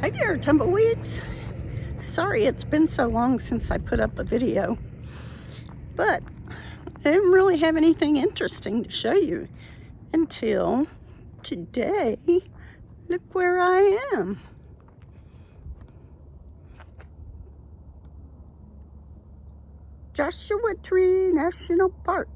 Hi there, tumbleweeds. Sorry it's been so long since I put up a video, but I didn't really have anything interesting to show you until today. Look where I am. Joshua Tree National Park.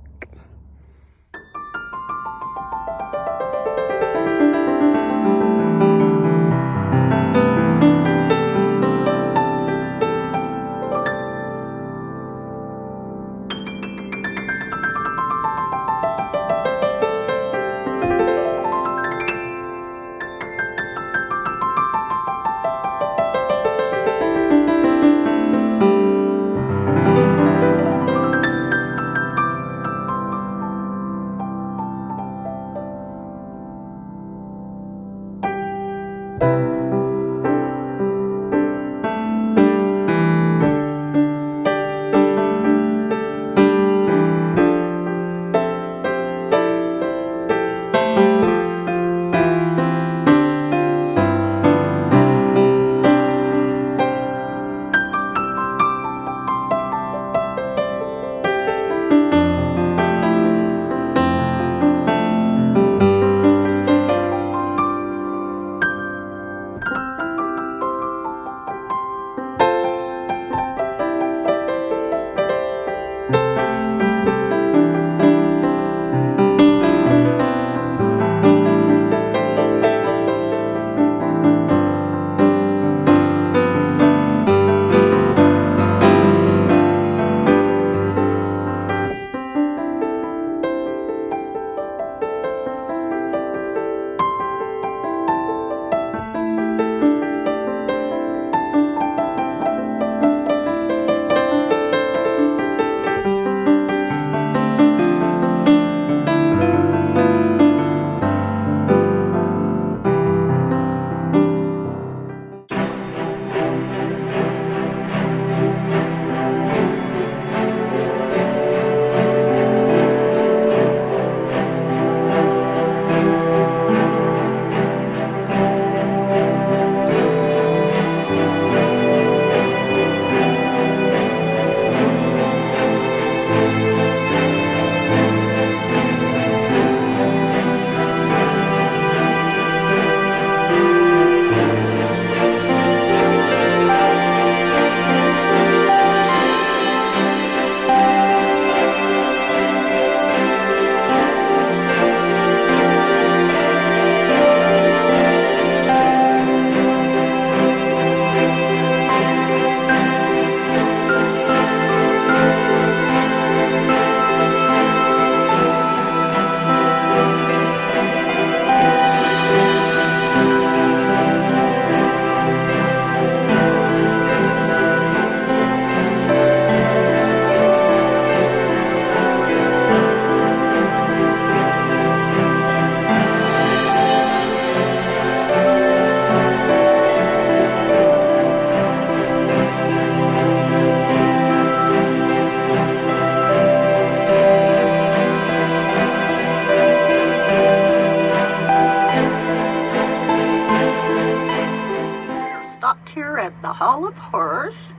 Here at the Hall of Horrors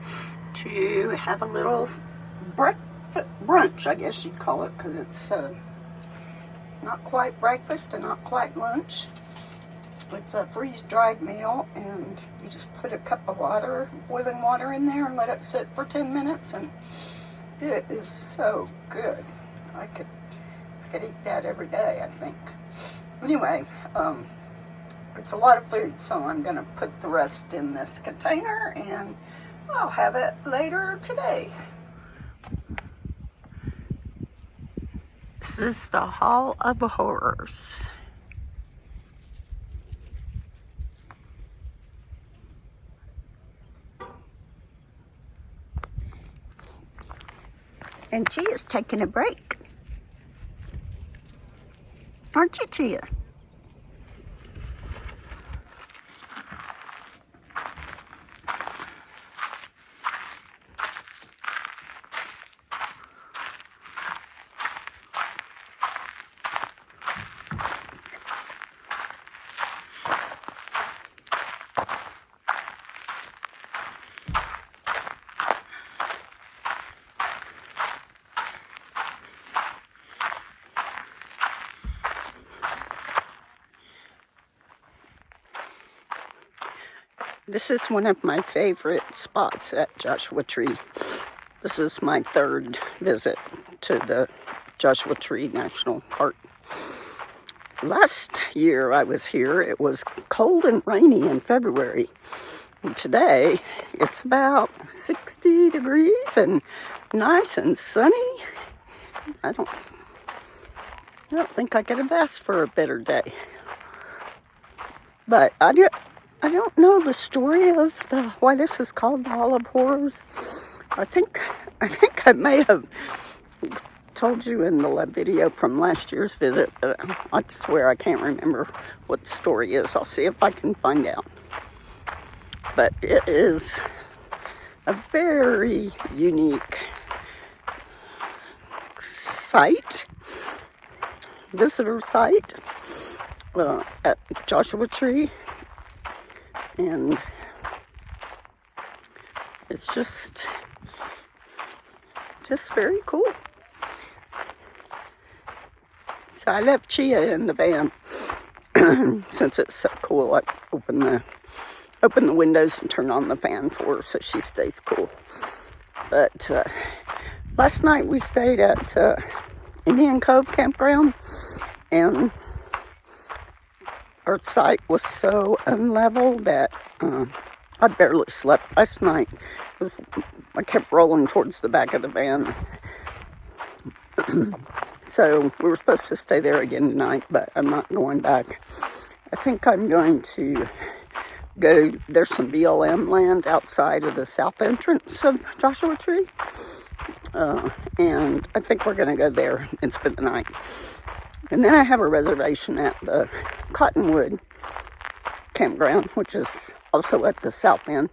to have a little brunch, I guess you'd call it, because it's not quite breakfast and not quite lunch. It's a freeze-dried meal, and you just put a cup of water, boiling water, in there and let it sit for 10 minutes, and it is so good. I could eat that every day, I think. Anyway, it's a lot of food, so I'm going to put the rest in this container, and I'll have it later today. This is the Hall of Horrors. And Chia's taking a break. Aren't you, Chia? This is one of my favorite spots at Joshua Tree. This is my third visit to the Joshua Tree National Park. Last year I was here, it was cold and rainy in February. And today it's about 60 degrees and nice and sunny. I don't think I could have asked for a better day. But I don't know the story of why this is called the Hall of Horrors. I think I may have told you in the video from last year's visit, but I swear I can't remember what the story is. I'll see if I can find out. But it is a very unique site, visitor site at Joshua Tree, and it's just very cool. So I left Chia in the van since it's so cool. I open the windows and turn on the fan for her so she stays cool. But last night we stayed at Indian Cove Campground, and our site was so unlevel that I barely slept last night. I kept rolling towards the back of the van. So we were supposed to stay there again tonight, but I'm not going back. I think I'm going to go, there's some BLM land outside of the south entrance of Joshua Tree. And I think we're going to go there and spend the night. And then I have a reservation at the Cottonwood Campground, which is also at the south end.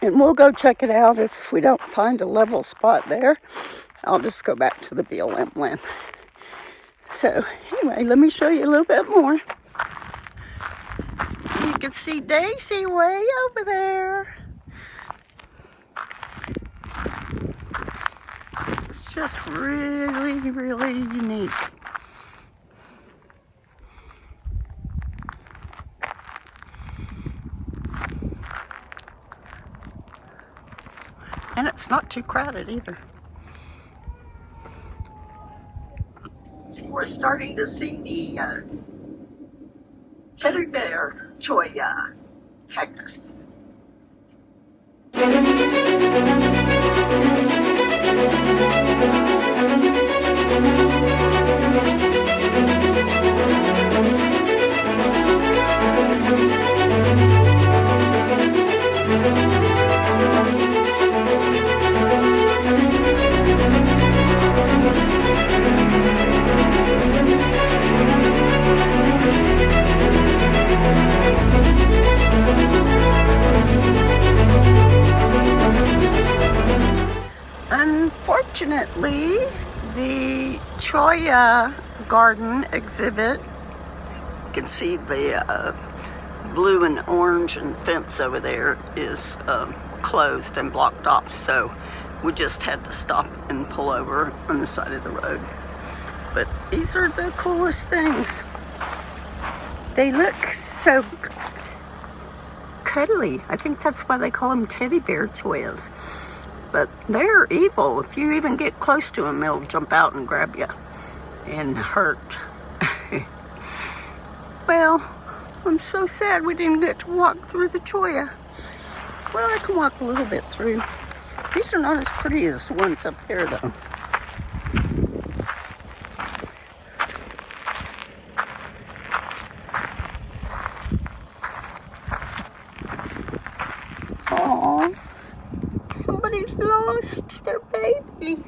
And we'll go check it out. If we don't find a level spot there, I'll just go back to the BLM land. So anyway, let me show you a little bit more. You can see Daisy way over there. It's just really, really unique. And it's not too crowded either. We're starting to see the teddy bear Cholla cactus. Unfortunately, the Cholla garden exhibit, you can see the blue and orange and fence over there is closed and blocked off, so we just had to stop and pull over on the side of the road. But these are the coolest things. They look so cuddly. I think that's why they call them teddy bear Chollas. But they're evil. If you even get close to them, they'll jump out and grab you and hurt. Well, I'm so sad we didn't get to walk through the Cholla. Well, I can walk a little bit through. These are not as pretty as the ones up there, though. Aww. Somebody lost their baby.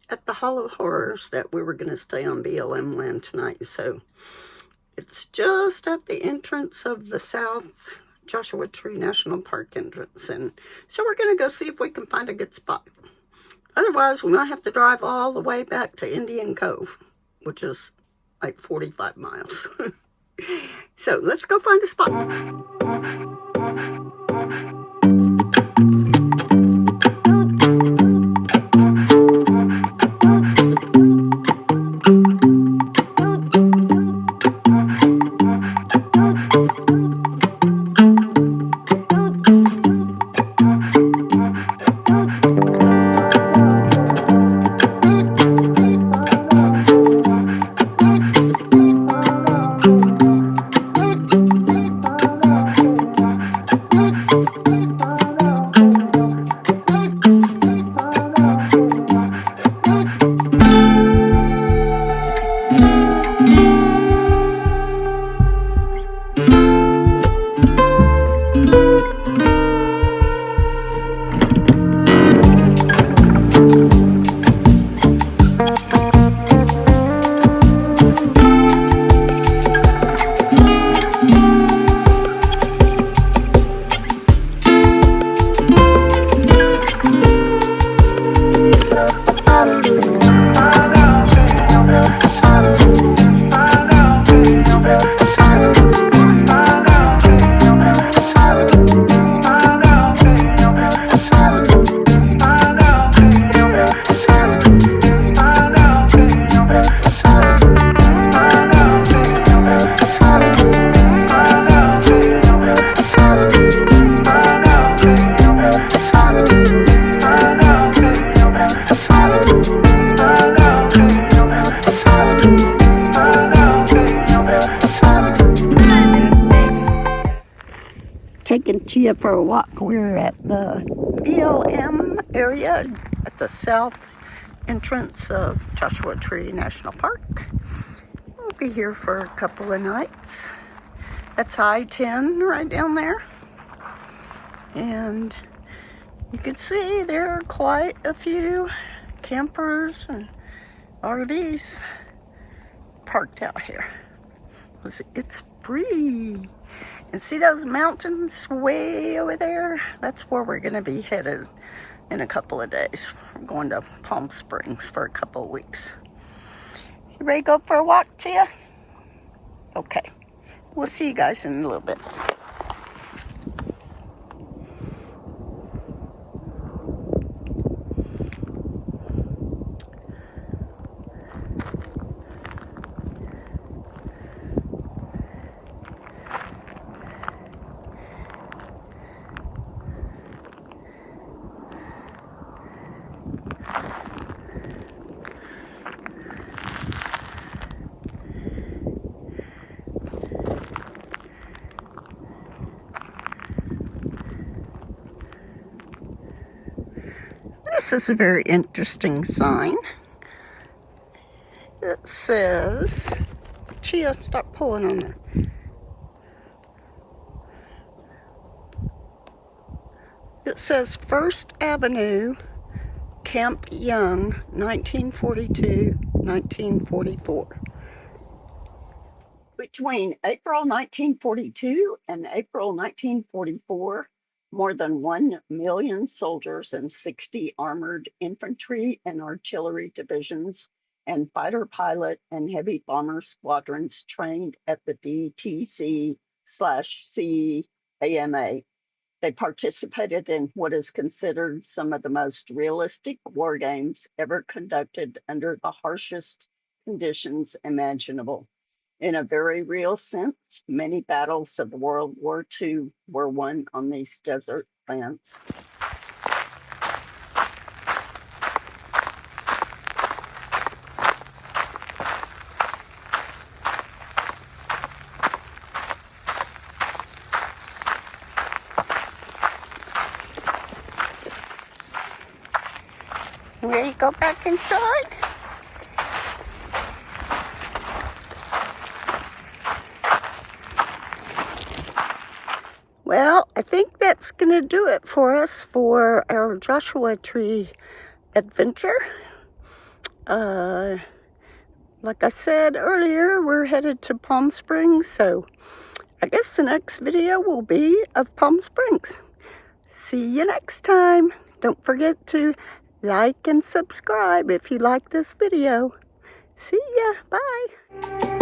at the Hall of Horrors that we were going to stay on BLM land tonight. So it's just at the entrance of the South Joshua Tree National Park entrance. And so we're going to go see if we can find a good spot. Otherwise, we might have to drive all the way back to Indian Cove, which is like 45 miles. So let's go find a spot. Taking Tia for a walk. We're at the BLM area at the south entrance of Joshua Tree National Park. We'll be here for a couple of nights. That's I-10 right down there. And you can see there are quite a few campers and RVs parked out here. It's free. And see those mountains way over there? That's where we're going to be headed in a couple of days. We're going to Palm Springs for a couple of weeks. You ready to go for a walk, Tia? Okay. We'll see you guys in a little bit. This is a very interesting sign. It says, Chia, stop pulling on there. It says First Avenue, Camp Young, 1942-1944. Between April 1942 and April 1944, more than 1 million soldiers and 60 armored infantry and artillery divisions and fighter pilot and heavy bomber squadrons trained at the DTC/CAMA. They participated in what is considered some of the most realistic war games ever conducted under the harshest conditions imaginable. In a very real sense, many battles of World War II were won on these desert lands. Ready to go back inside? Well, I think that's going to do it for us for our Joshua Tree adventure. Like I said earlier, we're headed to Palm Springs, so I guess the next video will be of Palm Springs. See you next time. Don't forget to like and subscribe if you like this video. See ya. Bye.